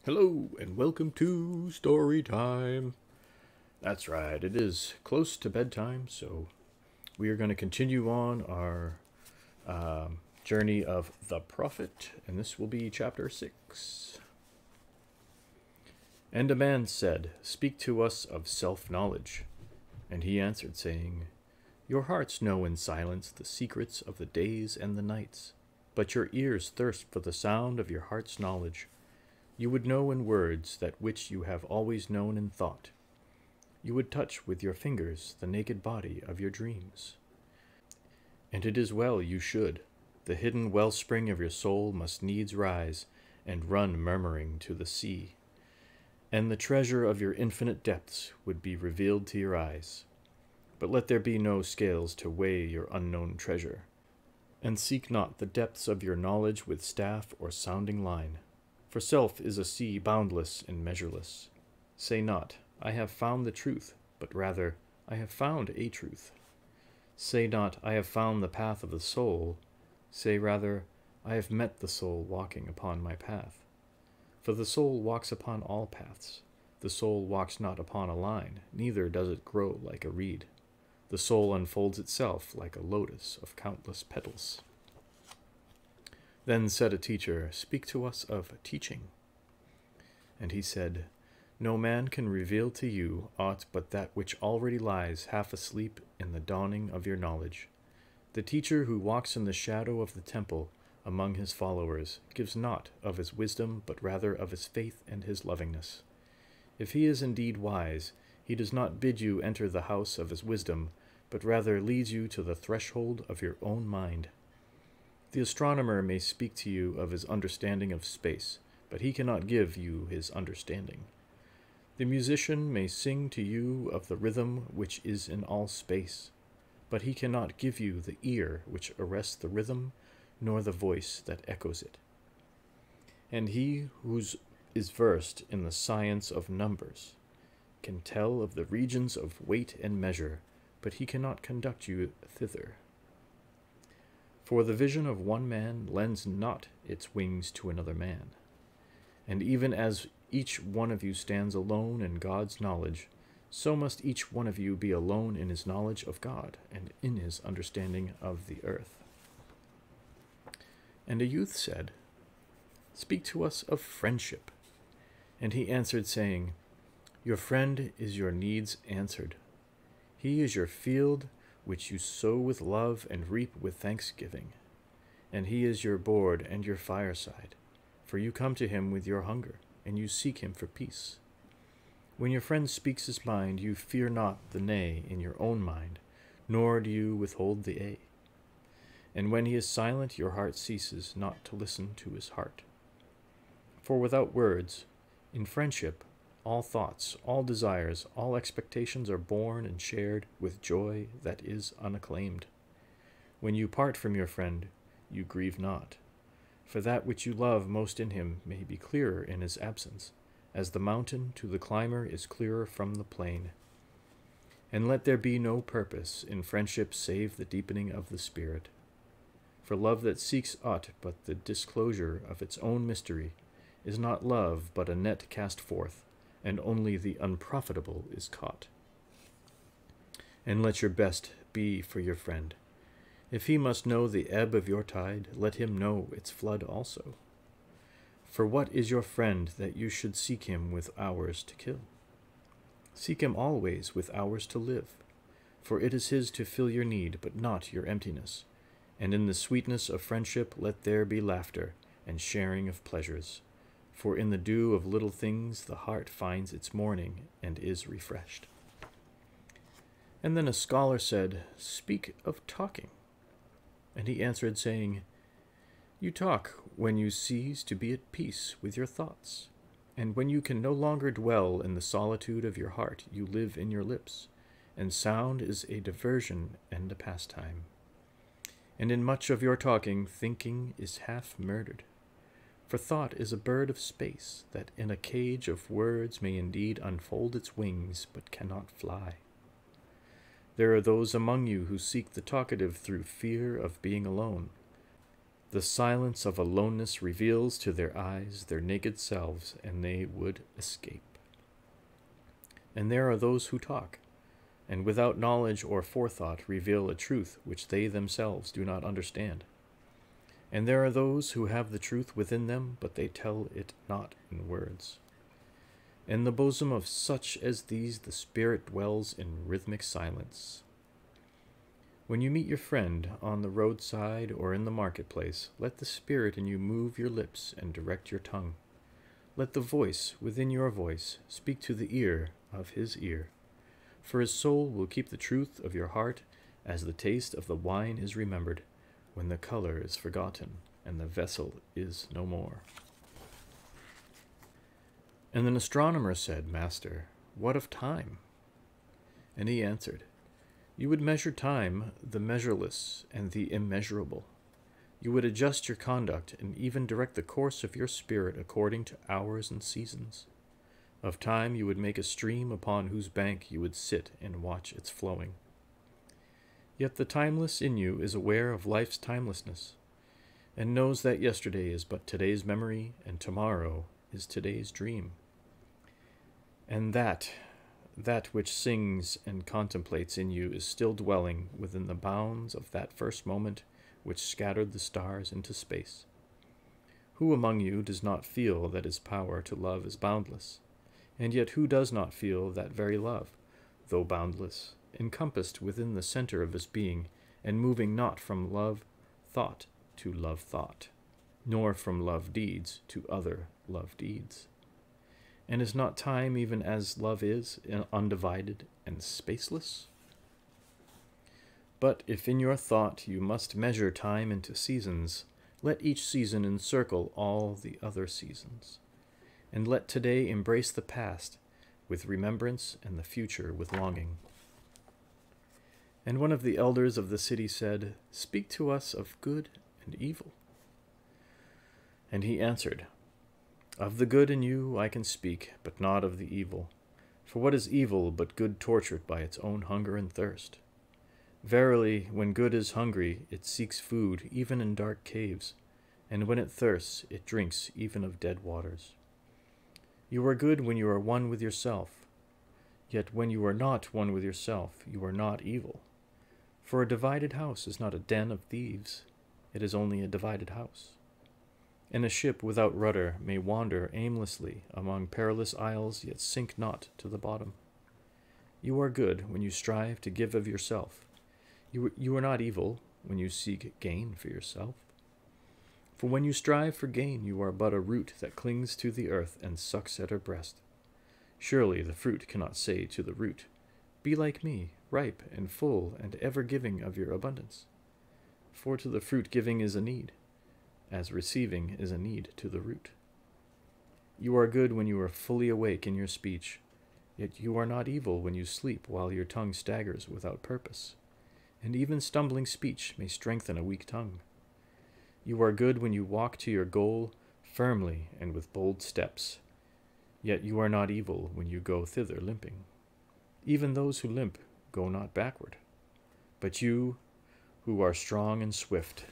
Hello and welcome to Storytime. That's right, it is close to bedtime, so we are going to continue on our journey of the prophet, and this will be chapter 6. And a man said, "Speak to us of self-knowledge." And he answered, saying, "Your hearts know in silence the secrets of the days and the nights, but your ears thirst for the sound of your heart's knowledge. You would know in words that which you have always known in thought. You would touch with your fingers the naked body of your dreams. And it is well you should. The hidden wellspring of your soul must needs rise and run murmuring to the sea. And the treasure of your infinite depths would be revealed to your eyes. But let there be no scales to weigh your unknown treasure. And seek not the depths of your knowledge with staff or sounding line. For self is a sea boundless and measureless. Say not, I have found the truth, but rather, I have found a truth. Say not, I have found the path of the soul. Say rather, I have met the soul walking upon my path. For the soul walks upon all paths. The soul walks not upon a line, neither does it grow like a reed. The soul unfolds itself like a lotus of countless petals. Then said a teacher, "Speak to us of teaching." And he said, "No man can reveal to you aught but that which already lies half asleep in the dawning of your knowledge. The teacher who walks in the shadow of the temple among his followers gives not of his wisdom, but rather of his faith and his lovingness. If he is indeed wise, he does not bid you enter the house of his wisdom, but rather leads you to the threshold of your own mind. The astronomer may speak to you of his understanding of space, but he cannot give you his understanding. The musician may sing to you of the rhythm which is in all space, but he cannot give you the ear which arrests the rhythm, nor the voice that echoes it. And he who is versed in the science of numbers can tell of the regions of weight and measure, but he cannot conduct you thither. For the vision of one man lends not its wings to another man. And even as each one of you stands alone in God's knowledge, so must each one of you be alone in his knowledge of God and in his understanding of the earth." And a youth said, "Speak to us of friendship." And he answered, saying, "Your friend is your needs answered. He is your field which you sow with love and reap with thanksgiving. And he is your board and your fireside, for you come to him with your hunger, and you seek him for peace. When your friend speaks his mind, you fear not the nay in your own mind, nor do you withhold the a. And when he is silent, your heart ceases not to listen to his heart. For without words, in friendship, all thoughts, all desires, all expectations are born and shared with joy that is unacclaimed. When you part from your friend, you grieve not, for that which you love most in him may be clearer in his absence, as the mountain to the climber is clearer from the plain. And let there be no purpose in friendship save the deepening of the spirit. For love that seeks aught but the disclosure of its own mystery is not love but a net cast forth, and only the unprofitable is caught. And let your best be for your friend. If he must know the ebb of your tide, let him know its flood also. For what is your friend that you should seek him with hours to kill? Seek him always with hours to live, for it is his to fill your need, but not your emptiness. And in the sweetness of friendship let there be laughter and sharing of pleasures. For in the dew of little things the heart finds its morning and is refreshed. And then a scholar said, "Speak of talking." And he answered, saying, "You talk when you cease to be at peace with your thoughts, and when you can no longer dwell in the solitude of your heart, you live in your lips, and sound is a diversion and a pastime. And in much of your talking, thinking is half murdered. For thought is a bird of space, that in a cage of words may indeed unfold its wings, but cannot fly. There are those among you who seek the talkative through fear of being alone. The silence of aloneness reveals to their eyes their naked selves, and they would escape. And there are those who talk, and without knowledge or forethought reveal a truth which they themselves do not understand. And there are those who have the truth within them, but they tell it not in words. In the bosom of such as these the spirit dwells in rhythmic silence. When you meet your friend on the roadside or in the marketplace, let the spirit in you move your lips and direct your tongue. Let the voice within your voice speak to the ear of his ear. For his soul will keep the truth of your heart as the taste of the wine is remembered, when the color is forgotten and the vessel is no more. And an astronomer said, Master, what of time? And he answered, You would measure time, the measureless and the immeasurable. You would adjust your conduct and even direct the course of your spirit according to hours and seasons. Of time you would make a stream upon whose bank you would sit and watch its flowing. Yet the timeless in you is aware of life's timelessness, and knows that yesterday is but today's memory, and tomorrow is today's dream. And that which sings and contemplates in you is still dwelling within the bounds of that first moment which scattered the stars into space. Who among you does not feel that his power to love is boundless? And yet who does not feel that very love, though boundless, encompassed within the center of his being, and moving not from love thought to love thought, nor from love deeds to other love deeds? And is not time even as love is, undivided and spaceless? But if in your thought you must measure time into seasons, let each season encircle all the other seasons. And let today embrace the past with remembrance and the future with longing. And one of the elders of the city said, Speak to us of good and evil. And he answered, Of the good in you I can speak, but not of the evil. For what is evil but good tortured by its own hunger and thirst? Verily, when good is hungry, it seeks food even in dark caves, and when it thirsts, it drinks even of dead waters. You are good when you are one with yourself. Yet when you are not one with yourself, you are not evil. For a divided house is not a den of thieves. It is only a divided house. And a ship without rudder may wander aimlessly among perilous isles, yet sink not to the bottom. You are good when you strive to give of yourself. You are not evil when you seek gain for yourself. For when you strive for gain, you are but a root that clings to the earth and sucks at her breast. Surely the fruit cannot say to the root, Be like me, ripe and full and ever giving of your abundance. For to the fruit giving is a need, as receiving is a need to the root. You are good when you are fully awake in your speech, yet you are not evil when you sleep while your tongue staggers without purpose. And even stumbling speech may strengthen a weak tongue. You are good when you walk to your goal firmly and with bold steps, yet you are not evil when you go thither limping. Even those who limp go not backward. But you, who are strong and swift,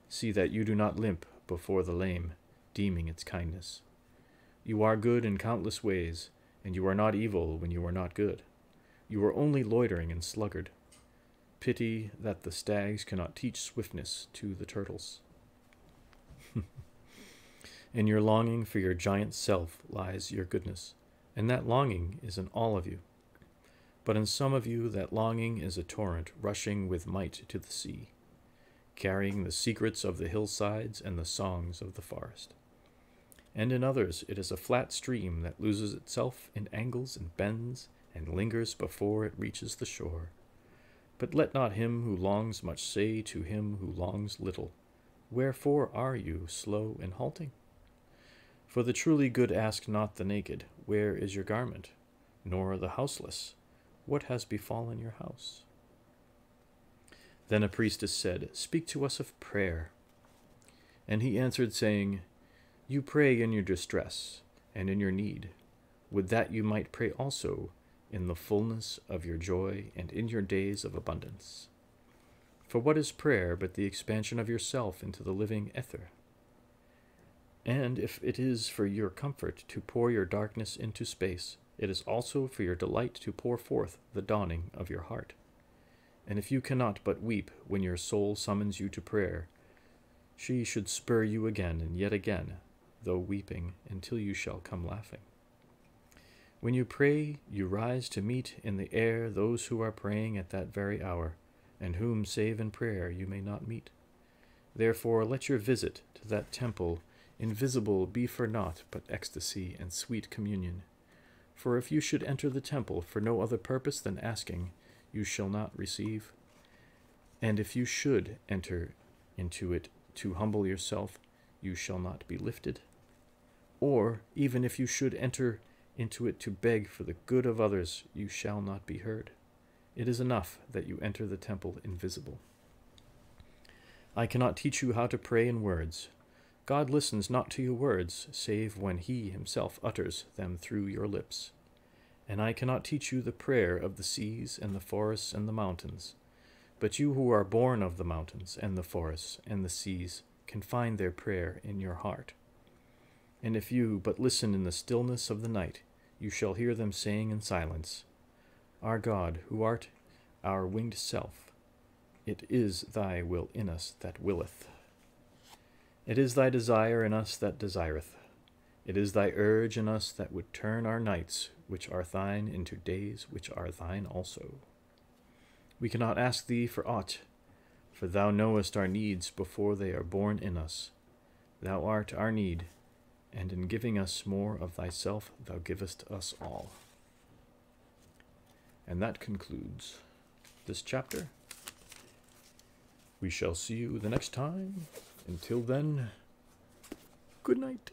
see that you do not limp before the lame, deeming its kindness. You are good in countless ways, and you are not evil when you are not good. You are only loitering and sluggard. Pity that the stags cannot teach swiftness to the turtles. In your longing for your giant self lies your goodness, and that longing is in all of you. But in some of you that longing is a torrent rushing with might to the sea, carrying the secrets of the hillsides and the songs of the forest. And in others it is a flat stream that loses itself in angles and bends and lingers before it reaches the shore. But let not him who longs much say to him who longs little, Wherefore are you slow and halting? For the truly good ask not the naked, Where is your garment? Nor the houseless, What has befallen your house? Then a priestess said, Speak to us of prayer. And he answered, saying, You pray in your distress and in your need. Would that you might pray also in the fullness of your joy and in your days of abundance. For what is prayer but the expansion of yourself into the living ether? And if it is for your comfort to pour your darkness into space, it is also for your delight to pour forth the dawning of your heart. And if you cannot but weep when your soul summons you to prayer, she should spur you again and yet again, though weeping, until you shall come laughing. When you pray, you rise to meet in the air those who are praying at that very hour, and whom, save in prayer, you may not meet. Therefore let your visit to that temple invisible be for naught but ecstasy and sweet communion. For if you should enter the temple for no other purpose than asking, you shall not receive. And if you should enter into it to humble yourself, you shall not be lifted. Or, even if you should enter into it to beg for the good of others, you shall not be heard. It is enough that you enter the temple invisible. I cannot teach you how to pray in words. God listens not to your words, save when he himself utters them through your lips. And I cannot teach you the prayer of the seas and the forests and the mountains. But you who are born of the mountains and the forests and the seas can find their prayer in your heart. And if you but listen in the stillness of the night, you shall hear them saying in silence, Our God, who art our winged self, it is thy will in us that willeth. It is thy desire in us that desireth. It is thy urge in us that would turn our nights, which are thine, into days which are thine also. We cannot ask thee for aught, for thou knowest our needs before they are born in us. Thou art our need, and in giving us more of thyself thou givest us all. And that concludes this chapter. We shall see you the next time. Until then, good night.